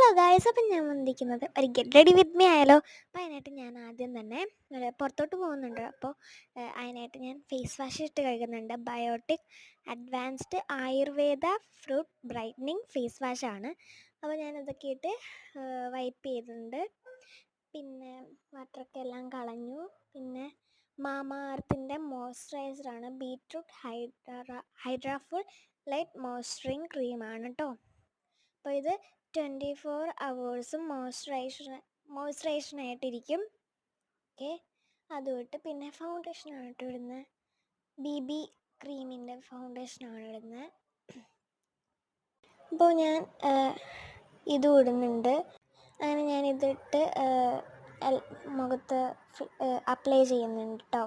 Hello guys, അപ്പം ഞാൻ വന്നിരിക്കുന്നത് ഒരു ഗെറ്റ് റെഡി വിത്ത് മീ ആയാലോ. അപ്പോൾ അതിനായിട്ട് ഞാൻ ആദ്യം തന്നെ പുറത്തോട്ട് പോകുന്നുണ്ട്. അപ്പോൾ അതിനായിട്ട് ഞാൻ ഫേസ് വാഷ് ഇട്ട് കഴുകുന്നുണ്ട്. Biotique advanced Ayurveda fruit brightening face വാഷാണ്. അപ്പോൾ ഞാനതൊക്കെ ഇട്ട് വൈപ്പ് ചെയ്തിട്ടുണ്ട്. പിന്നെ വാട്ടറൊക്കെ എല്ലാം കളഞ്ഞു. പിന്നെ മാമാ എർത്തിൻ്റെ മോയ്സ്ചറൈസറാണ്, ബീറ്റ്റൂട്ട് ഹൈഡ്രാഫുൾ ലൈറ്റ് മോയ്സ്ചറിങ് ക്രീമാണ് കേട്ടോ. അപ്പോൾ ഇത് 24 hours മോയ്സ്ചറൈസേഷനായിട്ടിരിക്കും. ഓക്കെ, അതുമിട്ട് പിന്നെ ഫൗണ്ടേഷനാണ് കേട്ടോ ഇടുന്നത്. BB ക്രീമിൻ്റെ ഫൗണ്ടേഷനാണ് ഇടുന്നത്. അപ്പോൾ ഞാൻ ഇതും ഇടുന്നുണ്ട്. അങ്ങനെ ഞാനിതിട്ട് മുഖത്ത് അപ്ലൈ ചെയ്യുന്നുണ്ട് കേട്ടോ.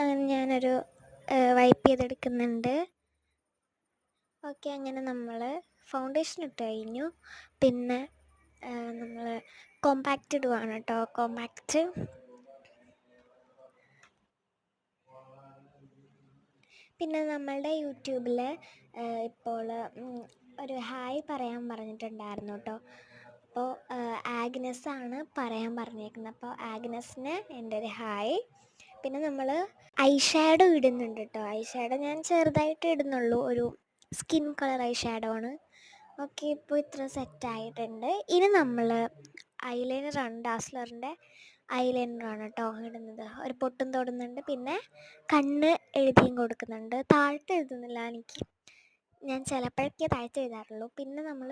അങ്ങനെ ഞാനൊരു വൈപ്പ് ചെയ്തെടുക്കുന്നുണ്ട്. ഓക്കെ, അങ്ങനെ നമ്മൾ ഫൗണ്ടേഷൻ ഇട്ട് കഴിഞ്ഞു. പിന്നെ നമ്മൾ കോമ്പാക്റ്റ് ഇടുവാണ് കേട്ടോ. കോമ്പാക്റ്റ് പിന്നെ നമ്മളുടെ യൂട്യൂബിൽ ഇപ്പോൾ ഒരു ഹായ് പറയാൻ പറഞ്ഞിട്ടുണ്ടായിരുന്നു കേട്ടോ. അപ്പോൾ ആഗ്നസ്സാണ് പറയാൻ പറഞ്ഞേക്കുന്നത്. അപ്പോൾ ആഗ്നസിന് എൻ്റെ ഒരു ഹായ്. പിന്നെ നമ്മൾ ഐ ഷാഡോ ഇടുന്നുണ്ട് കേട്ടോ. ഐ ഷാഡോ ഞാൻ ചെറുതായിട്ട് ഇടുന്നുള്ളൂ, ഒരു സ്കിൻ കളർ ഐ ഷാഡോ ആണ്. ഓക്കെ, ഇപ്പോൾ ഇത്ര സെറ്റായിട്ടുണ്ട്. ഇനി നമ്മൾ ഐലൈനറാണ്, ഡാസ്ലറിൻ്റെ ഐലൈനറാണ് കേട്ടോ ഇടുന്നത്. ഒരു പൊട്ടും തൊടുന്നുണ്ട്, പിന്നെ കണ്ണ് എഴുതിയും കൊടുക്കുന്നുണ്ട്. താഴത്ത് എഴുതുന്നില്ല, ഞാൻ ചിലപ്പോഴൊക്കെ താഴ്ത്ത് എഴുതാറുള്ളൂ. പിന്നെ നമ്മൾ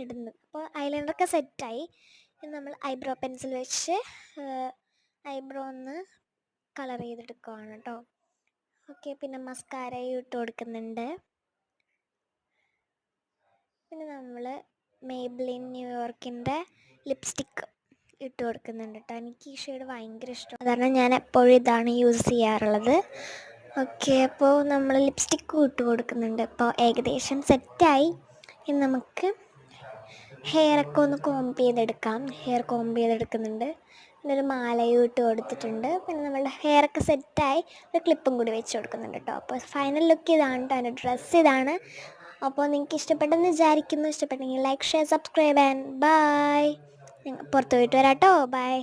ഇടുന്നത്, അപ്പോൾ ഐലൈനറൊക്കെ സെറ്റായി. ഇനി നമ്മൾ ഐബ്രോ പെൻസിൽ വെച്ച് ഐബ്രോ ഒന്ന് കളർ ചെയ്തെടുക്കുവാണ് കേട്ടോ. ഓക്കെ, പിന്നെ മസ്കാരയും ഇട്ട് കൊടുക്കുന്നുണ്ട്. പിന്നെ നമ്മൾ മേബ്ലിൻ ന്യൂയോർക്കിൻ്റെ ലിപ്സ്റ്റിക്ക് ഇട്ട് കൊടുക്കുന്നുണ്ട് കേട്ടോ. എനിക്ക് ഈ ഷെയ്ഡ് ഭയങ്കര ഇഷ്ടമാണ്, കാരണം ഞാൻ എപ്പോഴും ഇതാണ് യൂസ് ചെയ്യാറുള്ളത്. ഓക്കെ, അപ്പോൾ നമ്മൾ ലിപ്സ്റ്റിക്കും ഇട്ട് കൊടുക്കുന്നുണ്ട്. അപ്പോൾ ഏകദേശം സെറ്റായി. ഇനി നമുക്ക് ഹെയറൊക്കെ ഒന്ന് കോംബ് ചെയ്തെടുക്കാം. ഹെയർ കോംബ് ചെയ്തെടുക്കുന്നുണ്ട്. പിന്നെ ഒരു മാലയും ഇട്ട് കൊടുത്തിട്ടുണ്ട്. പിന്നെ നമ്മളുടെ ഹെയറൊക്കെ സെറ്റായി. ഒരു ക്ലിപ്പും കൂടി വെച്ച് കൊടുക്കുന്നുണ്ട് കേട്ടോ. അപ്പോൾ ഫൈനൽ ലുക്ക് ഇതാണ് കേട്ടോ. എൻ്റെ ഡ്രസ്സ് ഇതാണ്. അപ്പോൾ നിങ്ങൾക്ക് ഇഷ്ടപ്പെട്ടെന്ന് വിചാരിക്കുന്നു. ഇഷ്ടപ്പെട്ടെങ്കിൽ like, share, subscribe and bye. പുറത്ത് പോയിട്ട് വരാം കേട്ടോ. ബൈ.